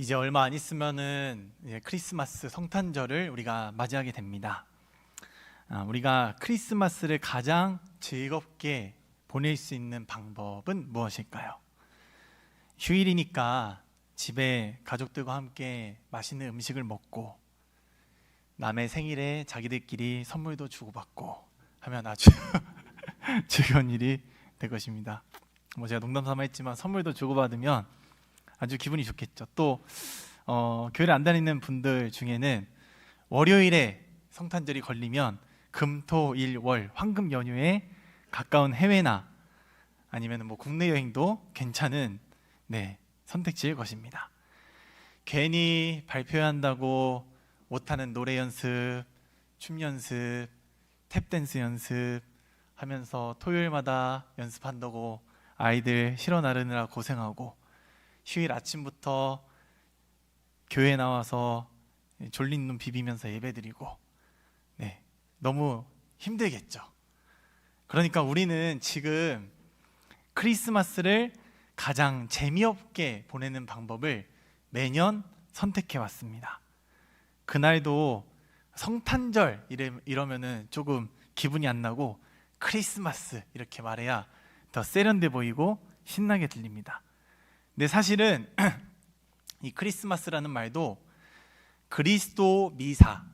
이제 얼마 안 있으면은 크리스마스 성탄절을 우리가 맞이하게 됩니다. 우리가 크리스마스를 가장 즐겁게 보낼 수 있는 방법은 무엇일까요? 휴일이니까 집에 가족들과 함께 맛있는 음식을 먹고 남의 생일에 자기들끼리 선물도 주고받고 하면 아주 즐거운 일이 될 것입니다. 제가 농담삼아 했지만 선물도 주고받으면 아주 기분이 좋겠죠. 또 교회를 안 다니는 분들 중에는 월요일에 성탄절이 걸리면 금, 토, 일, 월 황금 연휴에 가까운 해외나 아니면 국내 여행도 괜찮은 선택지일 것입니다. 괜히 발표해야 한다고 못하는 노래 연습, 춤 연습, 탭댄스 연습 하면서 토요일마다 연습한다고 아이들 실어 나르느라 고생하고 휴일 아침부터 교회 나와서 졸린 눈 비비면서 예배드리고 너무 힘들겠죠. 그러니까 우리는 지금 크리스마스를 가장 재미없게 보내는 방법을 매년 선택해 왔습니다. 그날도 성탄절 이러면은 조금 기분이 안 나고 크리스마스 이렇게 말해야 더 세련돼 보이고 신나게 들립니다. 근데 사실은 이 크리스마스라는 말도 그리스도 미사,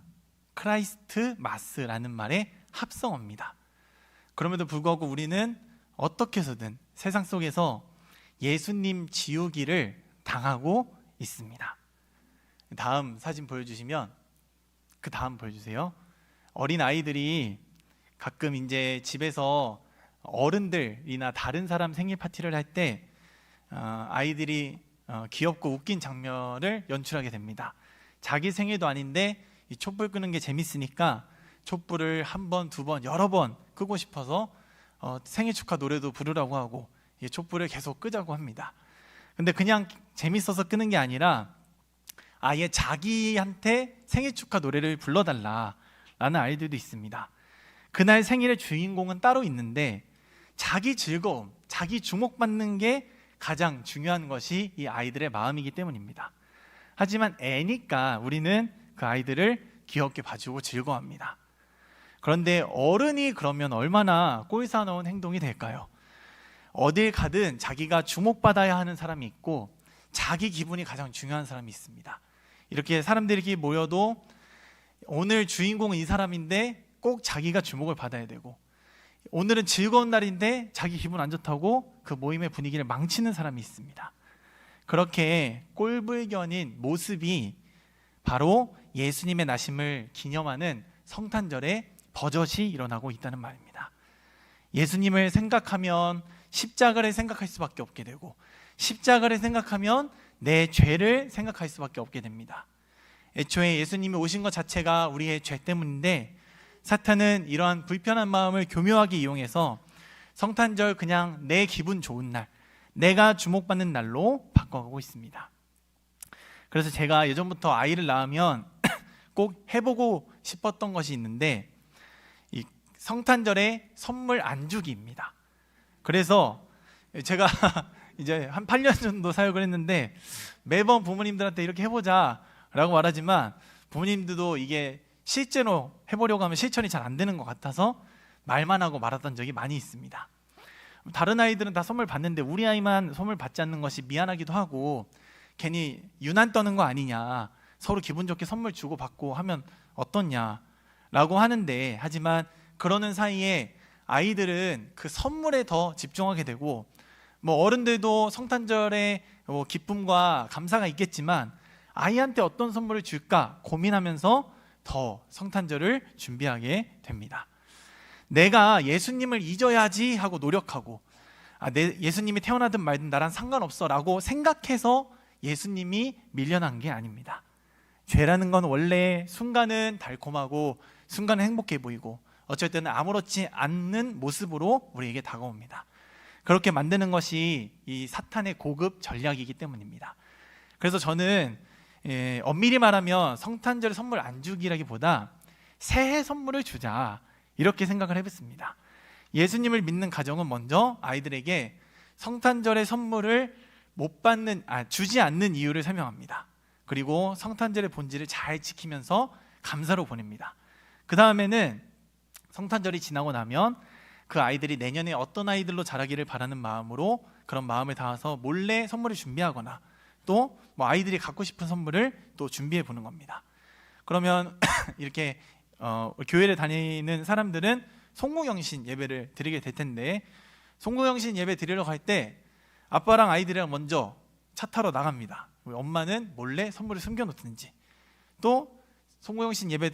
크라이스트 마스라는 말의 합성어입니다. 그럼에도 불구하고 우리는 어떻게 해서든 세상 속에서 예수님 지우기를 당하고 있습니다. 다음 사진 보여주시면 그 다음 보여주세요. 어린 아이들이 가끔 이제 집에서 어른들이나 다른 사람 생일 파티를 할 때 아이들이 귀엽고 웃긴 장면을 연출하게 됩니다. 자기 생일도 아닌데 이 촛불 끄는 게 재밌으니까 촛불을 한 번, 두 번, 여러 번 끄고 싶어서 생일 축하 노래도 부르라고 하고 이 촛불을 계속 끄자고 합니다. 근데 그냥 재밌어서 끄는 게 아니라 아예 자기한테 생일 축하 노래를 불러달라라는 아이들도 있습니다. 그날 생일의 주인공은 따로 있는데 자기 즐거움, 자기 주목받는 게 가장 중요한 것이 이 아이들의 마음이기 때문입니다. 하지만 애니까 우리는 그 아이들을 귀엽게 봐주고 즐거워합니다. 그런데 어른이 그러면 얼마나 꼴사나운 행동이 될까요? 어딜 가든 자기가 주목받아야 하는 사람이 있고 자기 기분이 가장 중요한 사람이 있습니다. 이렇게 사람들이 모여도 오늘 주인공은 이 사람인데 꼭 자기가 주목을 받아야 되고 오늘은 즐거운 날인데 자기 기분 안 좋다고 그 모임의 분위기를 망치는 사람이 있습니다. 그렇게 꼴불견인 모습이 바로 예수님의 나심을 기념하는 성탄절에 버젓이 일어나고 있다는 말입니다. 예수님을 생각하면 십자가를 생각할 수밖에 없게 되고 십자가를 생각하면 내 죄를 생각할 수밖에 없게 됩니다. 애초에 예수님이 오신 것 자체가 우리의 죄 때문인데 사탄은 이러한 불편한 마음을 교묘하게 이용해서 성탄절 그냥 내 기분 좋은 날, 내가 주목받는 날로 바꿔가고 있습니다. 그래서 제가 예전부터 아이를 낳으면 꼭 해보고 싶었던 것이 있는데 이 성탄절에 선물 안 주기입니다. 그래서 제가 이제 한 8년 정도 사역을 했는데 매번 부모님들한테 이렇게 해보자 라고 말하지만 부모님들도 이게 실제로 해보려고 하면 실천이 잘 안 되는 것 같아서 말만 하고 말았던 적이 많이 있습니다. 다른 아이들은 다 선물 받는데 우리 아이만 선물 받지 않는 것이 미안하기도 하고 괜히 유난 떠는 거 아니냐, 서로 기분 좋게 선물 주고 받고 하면 어떻냐 라고 하는데, 하지만 그러는 사이에 아이들은 그 선물에 더 집중하게 되고 어른들도 성탄절에 기쁨과 감사가 있겠지만 아이한테 어떤 선물을 줄까 고민하면서 더 성탄절을 준비하게 됩니다. 내가 예수님을 잊어야지 하고 노력하고 예수님이 태어나든 말든 나랑 상관없어 라고 생각해서 예수님이 밀려난 게 아닙니다. 죄라는 건 원래 순간은 달콤하고 순간은 행복해 보이고 어쩔 때는 아무렇지 않는 모습으로 우리에게 다가옵니다. 그렇게 만드는 것이 이 사탄의 고급 전략이기 때문입니다. 그래서 저는 엄밀히 말하면 성탄절 선물 안 주기라기보다 새해 선물을 주자 이렇게 생각을 해봤습니다. 예수님을 믿는 가정은 먼저 아이들에게 성탄절의 선물을 주지 않는 이유를 설명합니다. 그리고 성탄절의 본질을 잘 지키면서 감사로 보냅니다. 그 다음에는 성탄절이 지나고 나면 그 아이들이 내년에 어떤 아이들로 자라기를 바라는 마음으로 그런 마음을 담아서 몰래 선물을 준비하거나 또 뭐 아이들이 갖고 싶은 선물을 또 준비해 보는 겁니다. 그러면 이렇게 교회를 다니는 사람들은 송구경신 예배를 드리게 될 텐데, 송구경신 예배 드리러 갈 때 아빠랑 아이들이랑 먼저 차 타러 나갑니다. 엄마는 몰래 선물을 숨겨놓든지, 또 송구경신 예배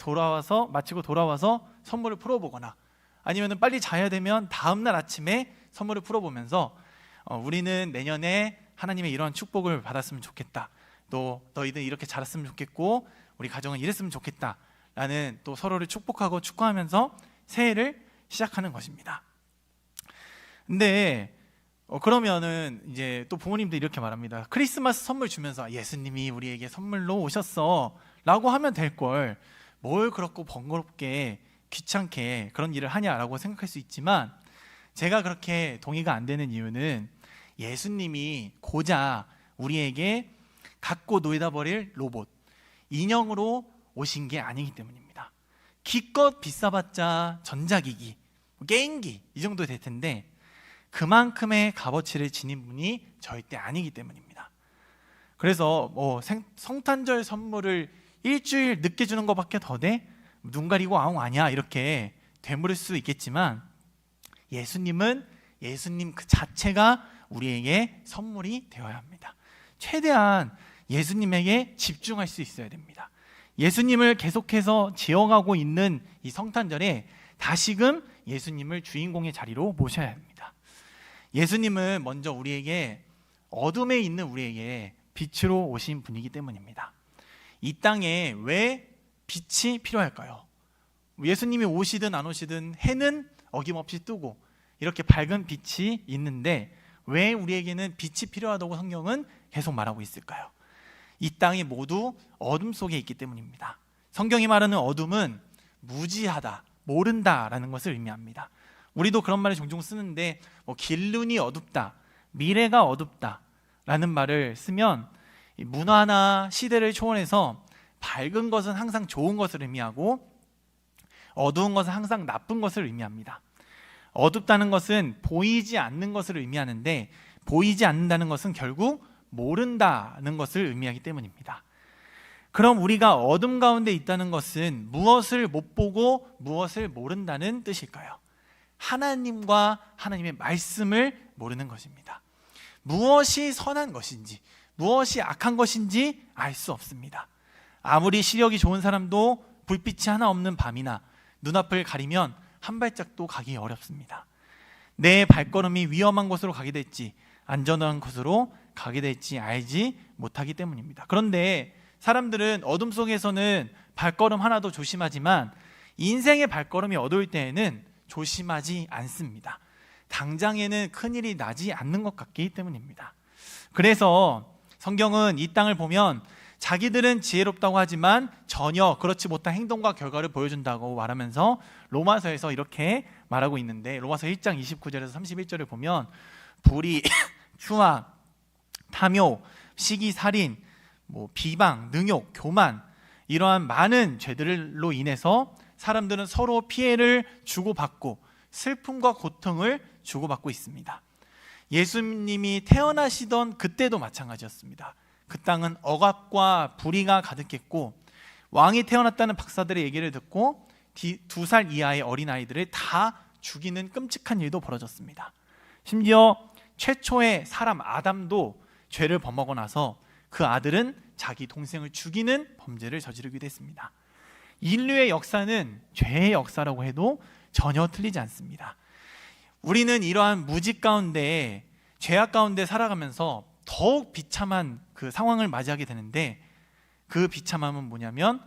마치고 돌아와서 선물을 풀어보거나, 아니면 빨리 자야 되면 다음날 아침에 선물을 풀어보면서 우리는 내년에 하나님의 이러한 축복을 받았으면 좋겠다, 또 너희들 이렇게 자랐으면 좋겠고 우리 가정은 이랬으면 좋겠다 라는, 또 서로를 축복하고 축하하면서 새해를 시작하는 것입니다. 근데 그러면은 이제 또 부모님들 이렇게 말합니다. 크리스마스 선물 주면서 예수님이 우리에게 선물로 오셨어 라고 하면 될 걸 뭘 그렇고 번거롭게 귀찮게 그런 일을 하냐라고 생각할 수 있지만, 제가 그렇게 동의가 안 되는 이유는 예수님이 고작 우리에게 갖고 놀다 버릴 로봇, 인형으로 오신 게 아니기 때문입니다. 기껏 비싸봤자 전자기기, 게임기 이 정도 될 텐데 그만큼의 값어치를 지닌 분이 절대 아니기 때문입니다. 그래서 성탄절 선물을 일주일 늦게 주는 것밖에 더 돼? 눈 가리고 아웅 아니야 이렇게 되물을 수 있겠지만, 예수님은 예수님 그 자체가 우리에게 선물이 되어야 합니다. 최대한 예수님에게 집중할 수 있어야 됩니다. 예수님을 계속해서 지어가고 있는 이 성탄절에 다시금 예수님을 주인공의 자리로 모셔야 합니다. 예수님은 먼저 우리에게, 어둠에 있는 우리에게 빛으로 오신 분이기 때문입니다. 이 땅에 왜 빛이 필요할까요? 예수님이 오시든 안 오시든 해는 어김없이 뜨고 이렇게 밝은 빛이 있는데 왜 우리에게는 빛이 필요하다고 성경은 계속 말하고 있을까요? 이 땅이 모두 어둠 속에 있기 때문입니다. 성경이 말하는 어둠은 무지하다, 모른다라는 것을 의미합니다. 우리도 그런 말을 종종 쓰는데 길눈이 어둡다, 미래가 어둡다 라는 말을 쓰면 문화나 시대를 초월해서 밝은 것은 항상 좋은 것을 의미하고 어두운 것은 항상 나쁜 것을 의미합니다. 어둡다는 것은 보이지 않는 것을 의미하는데, 보이지 않는다는 것은 결국 모른다는 것을 의미하기 때문입니다. 그럼 우리가 어둠 가운데 있다는 것은 무엇을 못 보고 무엇을 모른다는 뜻일까요? 하나님과 하나님의 말씀을 모르는 것입니다. 무엇이 선한 것인지 무엇이 악한 것인지 알 수 없습니다. 아무리 시력이 좋은 사람도 불빛이 하나 없는 밤이나 눈앞을 가리면 한 발짝도 가기 어렵습니다. 내 발걸음이 위험한 곳으로 가게 될지 안전한 곳으로 가게 될지 알지 못하기 때문입니다. 그런데 사람들은 어둠 속에서는 발걸음 하나도 조심하지만 인생의 발걸음이 어두울 때에는 조심하지 않습니다. 당장에는 큰일이 나지 않는 것 같기 때문입니다. 그래서 성경은 이 땅을 보면 자기들은 지혜롭다고 하지만 전혀 그렇지 못한 행동과 결과를 보여준다고 말하면서 로마서에서 이렇게 말하고 있는데, 로마서 1장 29절에서 31절을 보면 불의, 추악, 탐욕, 시기, 살인, 비방, 능욕, 교만, 이러한 많은 죄들로 인해서 사람들은 서로 피해를 주고받고 슬픔과 고통을 주고받고 있습니다. 예수님이 태어나시던 그때도 마찬가지였습니다. 그 땅은 억압과 불의가 가득했고 왕이 태어났다는 박사들의 얘기를 듣고 2살 이하의 어린아이들을 다 죽이는 끔찍한 일도 벌어졌습니다. 심지어 최초의 사람 아담도 죄를 범하고 나서 그 아들은 자기 동생을 죽이는 범죄를 저지르기도 했습니다. 인류의 역사는 죄의 역사라고 해도 전혀 틀리지 않습니다. 우리는 이러한 무지 가운데, 죄악 가운데 살아가면서 더욱 비참한 그 상황을 맞이하게 되는데, 그 비참함은 뭐냐면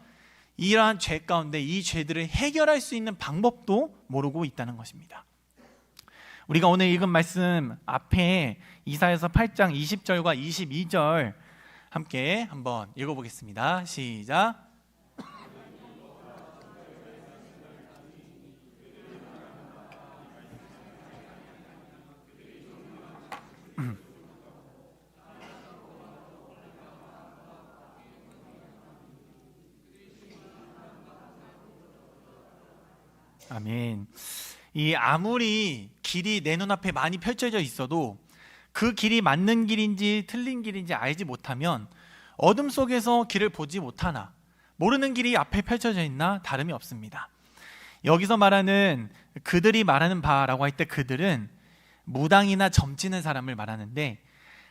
이러한 죄 가운데 이 죄들을 해결할 수 있는 방법도 모르고 있다는 것입니다. 우리가 오늘 읽은 말씀 앞에 이사야서 8장 20절과 22절 함께 한번 읽어보겠습니다. 시작. 아멘. 이 아무리 길이 내 눈앞에 많이 펼쳐져 있어도 그 길이 맞는 길인지 틀린 길인지 알지 못하면 어둠 속에서 길을 보지 못하나 모르는 길이 앞에 펼쳐져 있나 다름이 없습니다. 여기서 말하는 그들이 말하는 바라고 할 때 그들은 무당이나 점치는 사람을 말하는데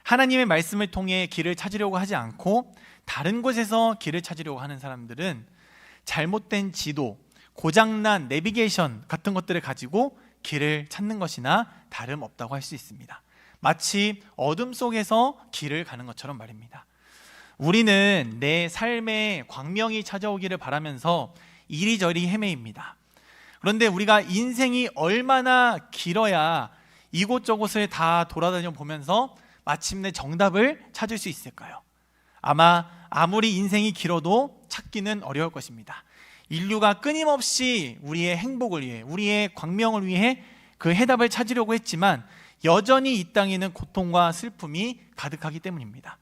하나님의 말씀을 통해 길을 찾으려고 하지 않고 다른 곳에서 길을 찾으려고 하는 사람들은 잘못된 지도, 고장난 내비게이션 같은 것들을 가지고 길을 찾는 것이나 다름없다고 할 수 있습니다. 마치 어둠 속에서 길을 가는 것처럼 말입니다. 우리는 내 삶에 광명이 찾아오기를 바라면서 이리저리 헤매입니다. 그런데 우리가 인생이 얼마나 길어야 이곳저곳을 다 돌아다녀 보면서 마침내 정답을 찾을 수 있을까요? 아마 아무리 인생이 길어도 찾기는 어려울 것입니다. 인류가 끊임없이 우리의 행복을 위해, 우리의 광명을 위해 그 해답을 찾으려고 했지만 여전히 이 땅에는 고통과 슬픔이 가득하기 때문입니다.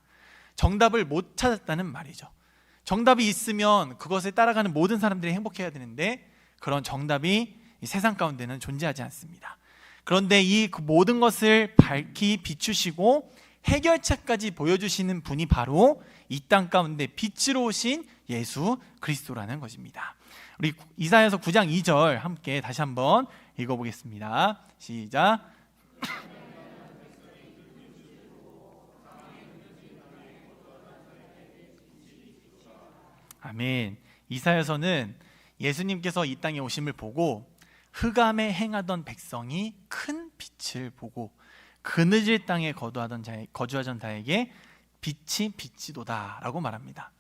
정답을 못 찾았다는 말이죠. 정답이 있으면 그것을 따라가는 모든 사람들이 행복해야 되는데 그런 정답이 이 세상 가운데는 존재하지 않습니다. 그런데 이 모든 것을 밝히 비추시고 해결책까지 보여주시는 분이 바로 이 땅 가운데 빛으로 오신 예수 그리스도라는 것입니다. 우리 이사야서 9장 2절 함께 다시 한번 읽어보겠습니다. 시작. 아멘. 이사야서는 예수님께서 이 땅에 오심을 보고 흑암에 행하던 백성이 큰 빛을 보고 그늘질 땅에 거주하던 자에게 빛이 비치도다 라고 말합니다.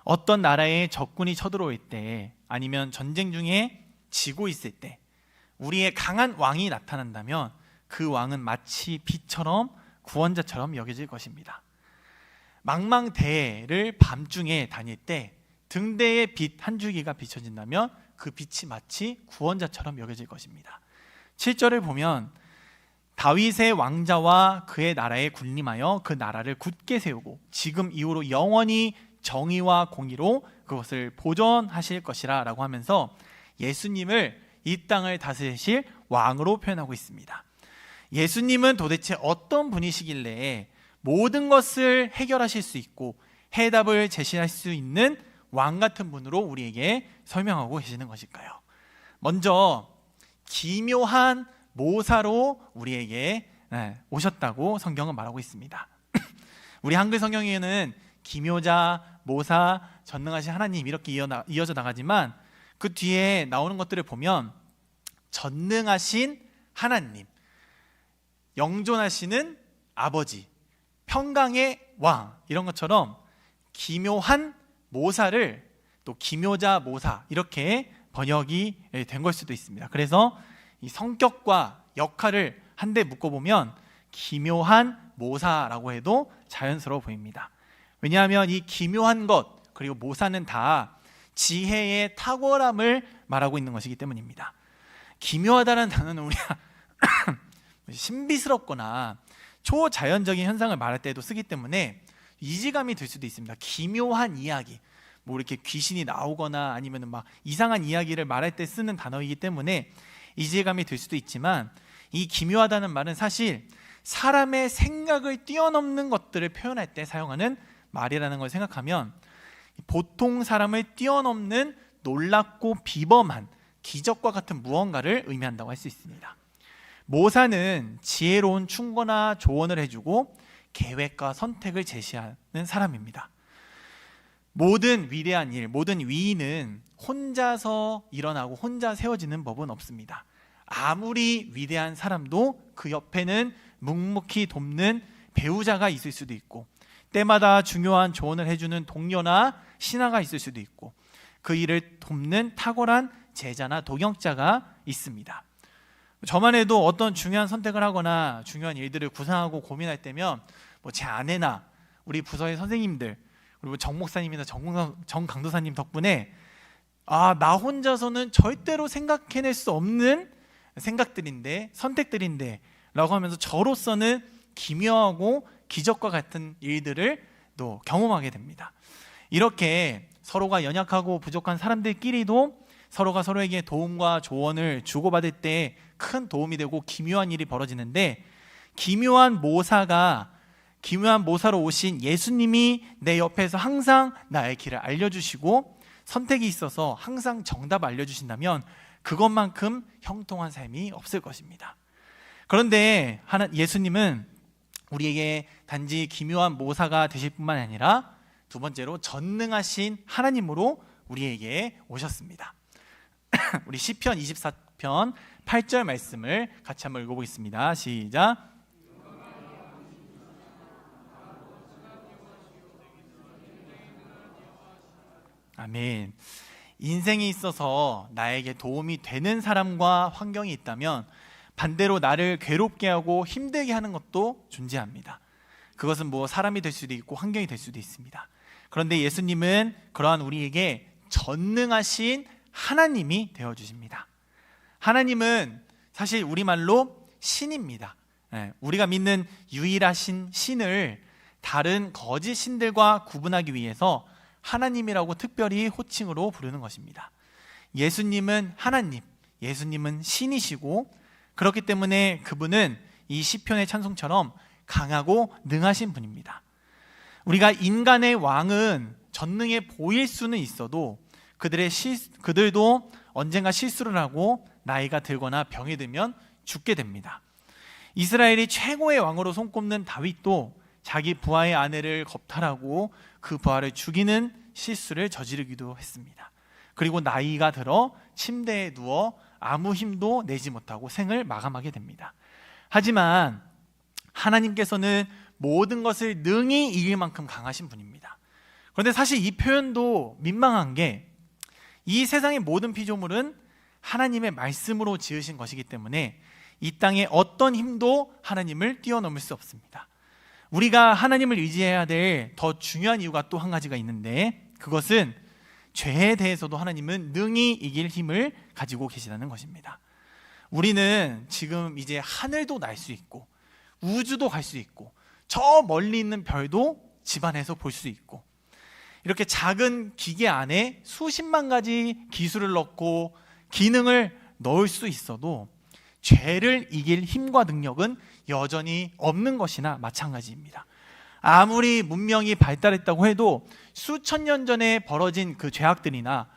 어떤 나라에 적군이 쳐들어올 때 아니면 전쟁 중에 지고 있을 때 우리의 강한 왕이 나타난다면 그 왕은 마치 빛처럼 구원자처럼 여겨질 것입니다. 망망대해를 밤중에 다닐 때 등대에 빛 한 줄기가 비춰진다면 그 빛이 마치 구원자처럼 여겨질 것입니다. 7절을 보면 다윗의 왕자와 그의 나라에 군림하여 그 나라를 굳게 세우고 지금 이후로 영원히 정의와 공의로 그것을 보존하실 것이라 라고 하면서 예수님을 이 땅을 다스리실 왕으로 표현하고 있습니다. 예수님은 도대체 어떤 분이시길래 모든 것을 해결하실 수 있고 해답을 제시할 수 있는 왕 같은 분으로 우리에게 설명하고 계시는 것일까요? 먼저 기묘한 모사로 우리에게 오셨다고 성경은 말하고 있습니다. 우리 한글 성경에는 기묘자, 모사, 전능하신 하나님 이렇게 이어져 나가지만 그 뒤에 나오는 것들을 보면 전능하신 하나님, 영존하시는 아버지, 평강의 왕 이런 것처럼 기묘한 모사를 또 기묘자 모사 이렇게 번역이 된 걸 수도 있습니다. 그래서 이 성격과 역할을 한데 묶어보면 기묘한 모사라고 해도 자연스러워 보입니다. 왜냐하면 이 기묘한 것 그리고 모사는 다 지혜의 탁월함을 말하고 있는 것이기 때문입니다. 기묘하다는 단어는 우리가 신비스럽거나 초자연적인 현상을 말할 때도 쓰기 때문에 이질감이 들 수도 있습니다. 기묘한 이야기, 뭐 이렇게 귀신이 나오거나 아니면 막 이상한 이야기를 말할 때 쓰는 단어이기 때문에 이질감이 들 수도 있지만 이 기묘하다는 말은 사실 사람의 생각을 뛰어넘는 것들을 표현할 때 사용하는 말이라는 걸 생각하면 보통 사람을 뛰어넘는 놀랍고 비범한 기적과 같은 무언가를 의미한다고 할 수 있습니다. 모사는 지혜로운 충고나 조언을 해주고 계획과 선택을 제시하는 사람입니다. 모든 위대한 일, 모든 위인은 혼자서 일어나고 혼자 세워지는 법은 없습니다. 아무리 위대한 사람도 그 옆에는 묵묵히 돕는 배우자가 있을 수도 있고 때마다 중요한 조언을 해주는 동료나 신하가 있을 수도 있고 그 일을 돕는 탁월한 제자나 동역자가 있습니다. 저만 해도 어떤 중요한 선택을 하거나 중요한 일들을 구상하고 고민할 때면 뭐 제 아내나 우리 부서의 선생님들 그리고 정 목사님이나 정 강도사님 덕분에 나 혼자서는 절대로 생각해낼 수 없는 생각들인데 선택들인데 라고 하면서 저로서는 기묘하고 기적과 같은 일들을 또 경험하게 됩니다. 이렇게 서로가 연약하고 부족한 사람들끼리도 서로가 서로에게 도움과 조언을 주고받을 때 큰 도움이 되고 기묘한 일이 벌어지는데, 기묘한 모사로 오신 예수님이 내 옆에서 항상 나의 길을 알려주시고 선택이 있어서 항상 정답 알려주신다면 그것만큼 형통한 삶이 없을 것입니다. 그런데 예수님은 우리에게 단지 기묘한 모사가 되실 뿐만 아니라 두 번째로 전능하신 하나님으로 우리에게 오셨습니다. 우리 시편 24편 8절 말씀을 같이 한번 읽어보겠습니다. 시작. 아멘. 인생에 있어서 나에게 도움이 되는 사람과 환경이 있다면 반대로 나를 괴롭게 하고 힘들게 하는 것도 존재합니다. 그것은 사람이 될 수도 있고 환경이 될 수도 있습니다. 그런데 예수님은 그러한 우리에게 전능하신 하나님이 되어주십니다. 하나님은 사실 우리말로 신입니다. 우리가 믿는 유일하신 신을 다른 거짓 신들과 구분하기 위해서 하나님이라고 특별히 호칭으로 부르는 것입니다. 예수님은 하나님, 예수님은 신이시고, 그렇기 때문에 그분은 이 시편의 찬송처럼 강하고 능하신 분입니다. 우리가 인간의 왕은 전능해 보일 수는 있어도 그들도 언젠가 실수를 하고 나이가 들거나 병이 들면 죽게 됩니다. 이스라엘이 최고의 왕으로 손꼽는 다윗도 자기 부하의 아내를 겁탈하고 그 부하를 죽이는 실수를 저지르기도 했습니다. 그리고 나이가 들어 침대에 누워 아무 힘도 내지 못하고 생을 마감하게 됩니다. 하지만 하나님께서는 모든 것을 능히 이길 만큼 강하신 분입니다. 그런데 사실 이 표현도 민망한 게, 이 세상의 모든 피조물은 하나님의 말씀으로 지으신 것이기 때문에 이 땅의 어떤 힘도 하나님을 뛰어넘을 수 없습니다. 우리가 하나님을 의지해야 될 더 중요한 이유가 또 한 가지가 있는데, 그것은 죄에 대해서도 하나님은 능히 이길 힘을 가지고 계시다는 것입니다. 우리는 지금 이제 하늘도 날 수 있고 우주도 갈 수 있고 저 멀리 있는 별도 집안에서 볼 수 있고, 이렇게 작은 기계 안에 수십만 가지 기술을 넣고 기능을 넣을 수 있어도 죄를 이길 힘과 능력은 여전히 없는 것이나 마찬가지입니다. 아무리 문명이 발달했다고 해도 수천 년 전에 벌어진 그 죄악들이나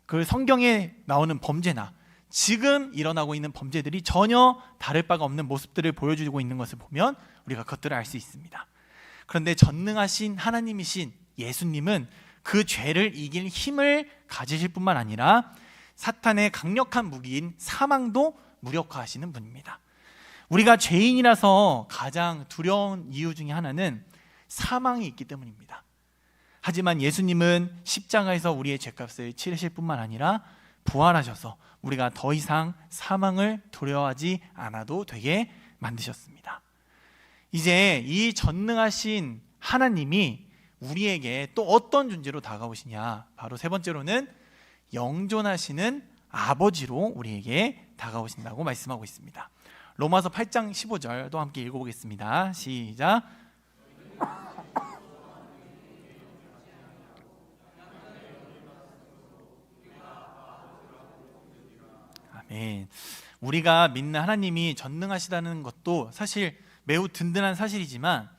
그 성경에 나오는 범죄나 지금 일어나고 있는 범죄들이 전혀 다를 바가 없는 모습들을 보여주고 있는 것을 보면 우리가 그것들을 알 수 있습니다. 그런데 전능하신 하나님이신 예수님은 그 죄를 이길 힘을 가지실 뿐만 아니라 사탄의 강력한 무기인 사망도 무력화하시는 분입니다. 우리가 죄인이라서 가장 두려운 이유 중에 하나는 사망이 있기 때문입니다. 하지만 예수님은 십자가에서 우리의 죄값을 치르실 뿐만 아니라 부활하셔서 우리가 더 이상 사망을 두려워하지 않아도 되게 만드셨습니다. 이제 이 전능하신 하나님이 우리에게 또 어떤 존재로 다가오시냐, 바로 세 번째로는 영존하시는 아버지로 우리에게 다가오신다고 말씀하고 있습니다. 로마서 8장 15절도 함께 읽어보겠습니다. 시작. 아멘. 우리가 믿는 하나님이 전능하시다는 것도 사실 매우 든든한 사실이지만,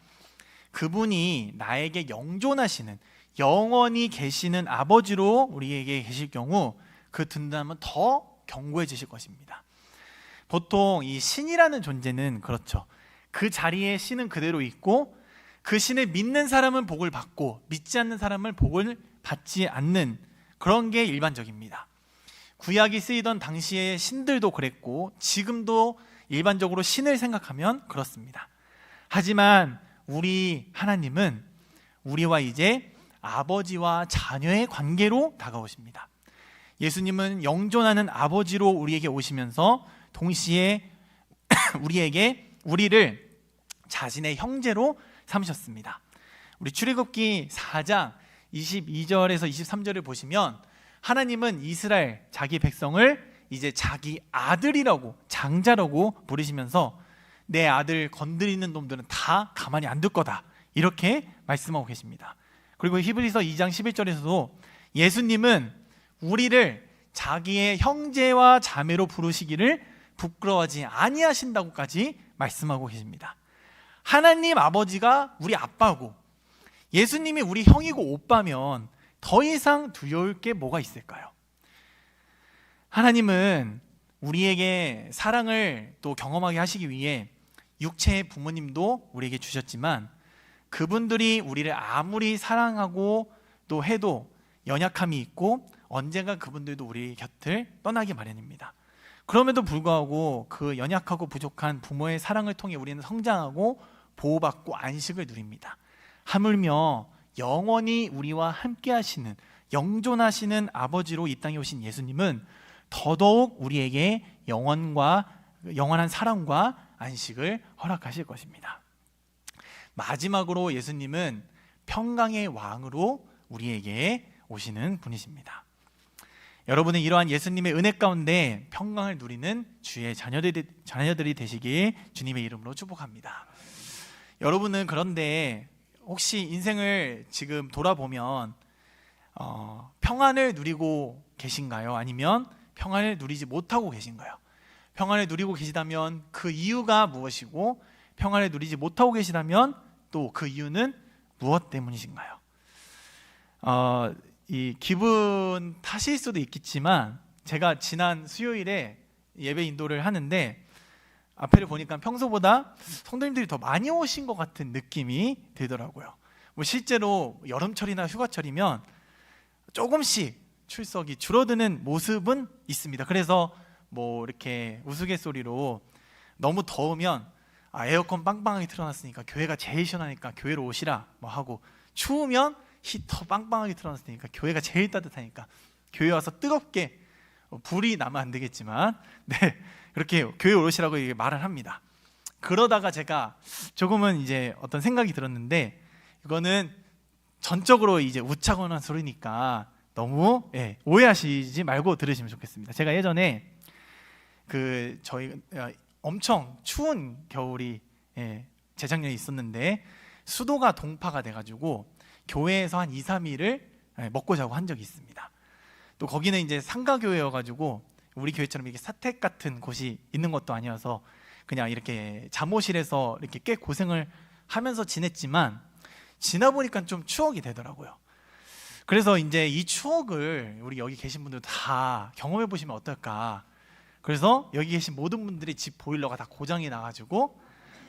그분이 나에게 영존하시는, 영원히 계시는 아버지로 우리에게 계실 경우 그 든든함은 더 견고해지실 것입니다. 보통 이 신이라는 존재는 그렇죠. 그 자리에 신은 그대로 있고 그 신을 믿는 사람은 복을 받고 믿지 않는 사람은 복을 받지 않는 그런 게 일반적입니다. 구약이 쓰이던 당시의 신들도 그랬고 지금도 일반적으로 신을 생각하면 그렇습니다. 하지만 우리 하나님은 우리와 이제 아버지와 자녀의 관계로 다가오십니다. 예수님은 영존하는 아버지로 우리에게 오시면서 동시에 우리를 자신의 형제로 삼으셨습니다. 우리 출애굽기 4장 22절에서 23절을 보시면 하나님은 이스라엘 자기 백성을 이제 자기 아들이라고, 장자라고 부르시면서 내 아들 건드리는 놈들은 다 가만히 안 둘 거다, 이렇게 말씀하고 계십니다. 그리고 히브리서 2장 11절에서도 예수님은 우리를 자기의 형제와 자매로 부르시기를 부끄러워하지 아니하신다고까지 말씀하고 계십니다. 하나님 아버지가 우리 아빠고 예수님이 우리 형이고 오빠면 더 이상 두려울 게 뭐가 있을까요? 하나님은 우리에게 사랑을 또 경험하게 하시기 위해 육체의 부모님도 우리에게 주셨지만 그분들이 우리를 아무리 사랑하고 또 해도 연약함이 있고 언젠가 그분들도 우리 곁을 떠나기 마련입니다. 그럼에도 불구하고 그 연약하고 부족한 부모의 사랑을 통해 우리는 성장하고 보호받고 안식을 누립니다. 하물며 영원히 우리와 함께 하시는 영존하시는 아버지로 이 땅에 오신 예수님은 더더욱 우리에게 영원한 사랑과 안식을 허락하실 것입니다. 마지막으로 예수님은 평강의 왕으로 우리에게 오시는 분이십니다. 여러분은 이러한 예수님의 은혜 가운데 평강을 누리는 주의 자녀들이 되시길 주님의 이름으로 축복합니다. 여러분은 그런데 혹시 인생을 지금 돌아보면 평안을 누리고 계신가요? 아니면 평안을 누리지 못하고 계신가요? 평안을 누리고 계시다면 그 이유가 무엇이고 평안을 누리지 못하고 계시다면 또 그 이유는 무엇 때문이신가요? 이 기분 탓일 수도 있겠지만 제가 지난 수요일에 예배 인도를 하는데 앞에를 보니까 평소보다 성도님들이 더 많이 오신 것 같은 느낌이 들더라고요. 뭐 실제로 여름철이나 휴가철이면 조금씩 출석이 줄어드는 모습은 있습니다. 그래서 뭐 이렇게 우스갯소리로 너무 더우면 에어컨 빵빵하게 틀어놨으니까 교회가 제일 시원하니까 교회로 오시라 뭐 하고, 추우면 히터 빵빵하게 틀어놨으니까 교회가 제일 따뜻하니까 교회 와서 뜨겁게, 불이 나면 안 되겠지만 그렇게 교회 오시라고 말을 합니다. 그러다가 제가 조금은 이제 어떤 생각이 들었는데, 이거는 전적으로 이제 우차거나 소리니까 너무 오해하시지 말고 들으시면 좋겠습니다. 제가 예전에 저희 엄청 추운 겨울이 재작년에 있었는데 수도가 동파가 돼가지고 교회에서 한 2, 3일을 먹고 자고 한 적이 있습니다. 또 거기는 이제 상가교회여가지고 우리 교회처럼 이렇게 사택 같은 곳이 있는 것도 아니어서 그냥 이렇게 잠옷실에서 이렇게 꽤 고생을 하면서 지냈지만 지나 보니까 좀 추억이 되더라고요. 그래서 이제 이 추억을 우리 여기 계신 분들 다 경험해 보시면 어떨까. 그래서 여기 계신 모든 분들이 집 보일러가 다 고장이 나가지고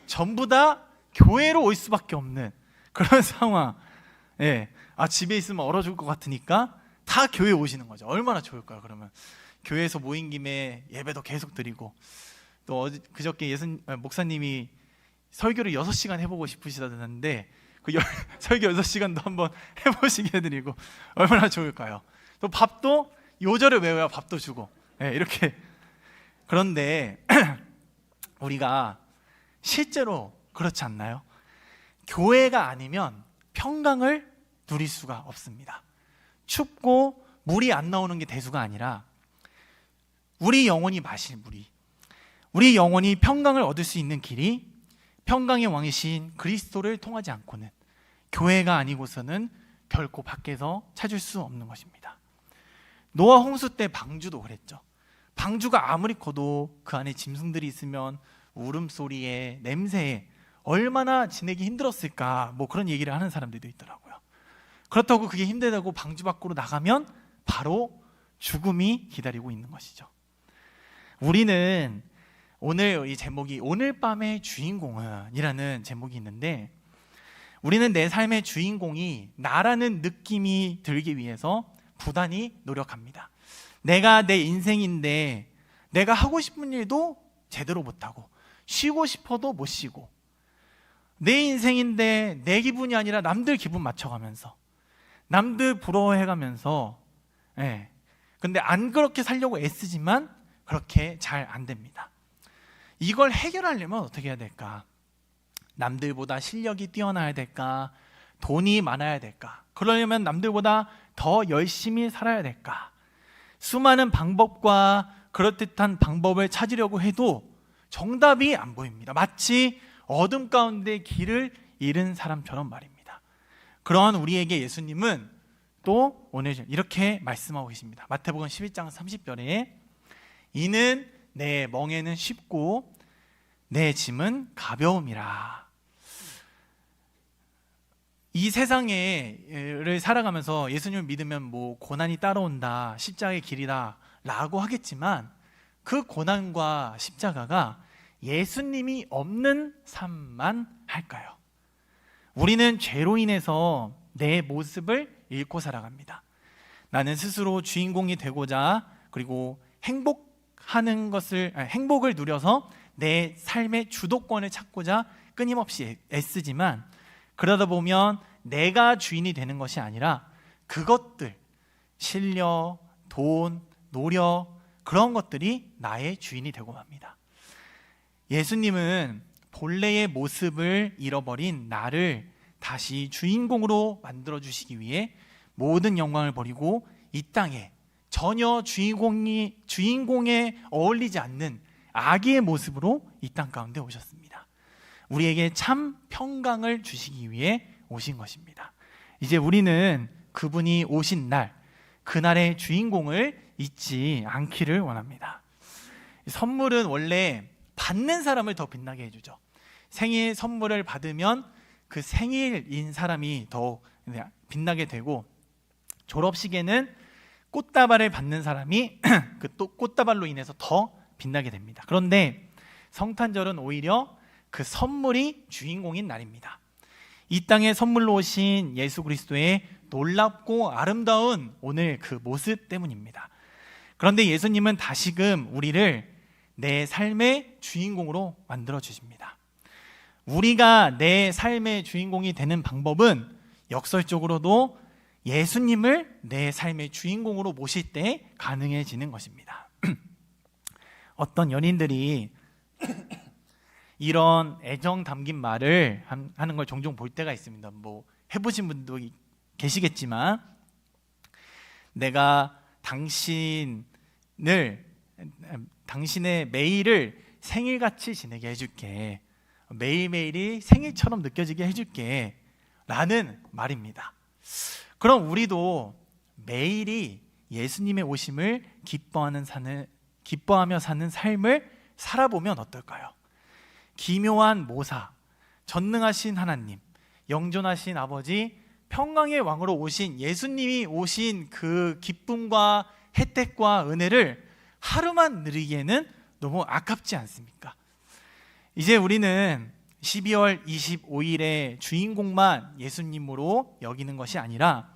전부 다 교회로 올 수밖에 없는 그런 상황. 집에 있으면 얼어 죽을 것 같으니까 다 교회에 오시는 거죠. 얼마나 좋을까요? 그러면 교회에서 모인 김에 예배도 계속 드리고, 또 그저께 목사님이 설교를 6시간 해보고 싶으시다는데 그 설교 6시간도 한번 해보시게 해드리고 얼마나 좋을까요? 또 밥도 요절을 외워야 밥도 주고 이렇게. 그런데 우리가 실제로 그렇지 않나요? 교회가 아니면 평강을 누릴 수가 없습니다. 춥고 물이 안 나오는 게 대수가 아니라 우리 영혼이 마실 물이, 우리 영혼이 평강을 얻을 수 있는 길이 평강의 왕이신 그리스도를 통하지 않고는, 교회가 아니고서는 결코 밖에서 찾을 수 없는 것입니다. 노아 홍수 때 방주도 그랬죠. 방주가 아무리 커도 그 안에 짐승들이 있으면 울음소리에 냄새에 얼마나 지내기 힘들었을까, 뭐 그런 얘기를 하는 사람들도 있더라고요. 그렇다고 그게 힘들다고 방주 밖으로 나가면 바로 죽음이 기다리고 있는 것이죠. 우리는 오늘 이 제목이 오늘 밤의 주인공은 이라는 제목이 있는데, 우리는 내 삶의 주인공이 나라는 느낌이 들기 위해서 부단히 노력합니다. 내가 내 인생인데 내가 하고 싶은 일도 제대로 못하고 쉬고 싶어도 못 쉬고, 내 인생인데 내 기분이 아니라 남들 기분 맞춰가면서 남들 부러워해가면서 근데 안 그렇게 살려고 애쓰지만 그렇게 잘 안 됩니다. 이걸 해결하려면 어떻게 해야 될까? 남들보다 실력이 뛰어나야 될까? 돈이 많아야 될까? 그러려면 남들보다 더 열심히 살아야 될까? 수많은 방법과 그럴듯한 방법을 찾으려고 해도 정답이 안 보입니다. 마치 어둠 가운데 길을 잃은 사람처럼 말입니다. 그러한 우리에게 예수님은 또 오늘 이렇게 말씀하고 계십니다. 마태복음 11장 30절에 이는 내 멍에는 쉽고 내 짐은 가벼움이라. 이 세상을 살아가면서 예수님을 믿으면 뭐 고난이 따라온다, 십자가의 길이다 라고 하겠지만 그 고난과 십자가가 예수님이 없는 삶만 할까요? 우리는 죄로 인해서 내 모습을 잃고 살아갑니다. 나는 스스로 주인공이 되고자 그리고 행복을 누려서 내 삶의 주도권을 찾고자 끊임없이 애쓰지만 그러다 보면 내가 주인이 되는 것이 아니라 그것들, 실력, 돈, 노력 그런 것들이 나의 주인이 되고 맙니다. 예수님은 본래의 모습을 잃어버린 나를 다시 주인공으로 만들어 주시기 위해 모든 영광을 버리고 이 땅에 전혀 주인공에 어울리지 않는 아기의 모습으로 이 땅 가운데 오셨습니다. 우리에게 참 평강을 주시기 위해 오신 것입니다. 이제 우리는 그분이 오신 날, 그날의 주인공을 잊지 않기를 원합니다. 선물은 원래 받는 사람을 더 빛나게 해주죠. 생일 선물을 받으면 그 생일인 사람이 더 빛나게 되고, 졸업식에는 꽃다발을 받는 사람이 그 또 꽃다발로 인해서 더 빛나게 됩니다. 그런데 성탄절은 오히려 그 선물이 주인공인 날입니다. 이 땅에 선물로 오신 예수 그리스도의 놀랍고 아름다운 오늘 그 모습 때문입니다. 그런데 예수님은 다시금 우리를 내 삶의 주인공으로 만들어 주십니다. 우리가 내 삶의 주인공이 되는 방법은 역설적으로도 예수님을 내 삶의 주인공으로 모실 때 가능해지는 것입니다. 어떤 연인들이 이런 애정 담긴 말을 하는 걸 종종 볼 때가 있습니다. 뭐 해보신 분도 계시겠지만, 내가 당신의 매일을 생일같이 지내게 해줄게, 매일매일이 생일처럼 느껴지게 해줄게 라는 말입니다. 그럼 우리도 매일이 예수님의 오심을 기뻐하며 사는 삶을 살아보면 어떨까요? 기묘한 모사, 전능하신 하나님, 영존하신 아버지, 평강의 왕으로 오신 예수님이 오신 그 기쁨과 혜택과 은혜를 하루만 누리기에는 너무 아깝지 않습니까? 이제 우리는 12월 25일의 주인공만 예수님으로 여기는 것이 아니라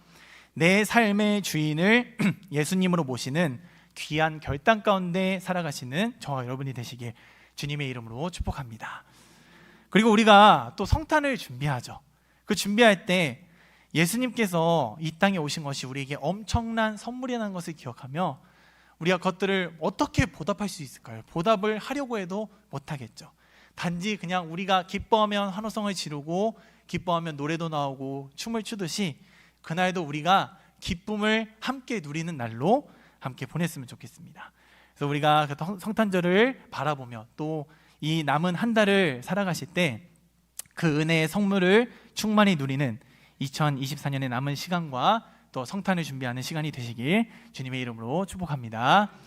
내 삶의 주인을 예수님으로 모시는 귀한 결단 가운데 살아가시는 저와 여러분이 되시길 주님의 이름으로 축복합니다. 그리고 우리가 또 성탄을 준비하죠. 그 준비할 때 예수님께서 이 땅에 오신 것이 우리에게 엄청난 선물이라는 것을 기억하며 우리가 그것들을 어떻게 보답할 수 있을까요? 보답을 하려고 해도 못하겠죠. 단지 그냥 우리가 기뻐하면 환호성을 지르고 기뻐하면 노래도 나오고 춤을 추듯이 그날도 우리가 기쁨을 함께 누리는 날로 함께 보냈으면 좋겠습니다. 그래서 우리가 성탄절을 바라보며 또 이 남은 한 달을 살아가실 때 그 은혜의 선물을 충만히 누리는 2024년의 남은 시간과 또 성탄을 준비하는 시간이 되시길 주님의 이름으로 축복합니다.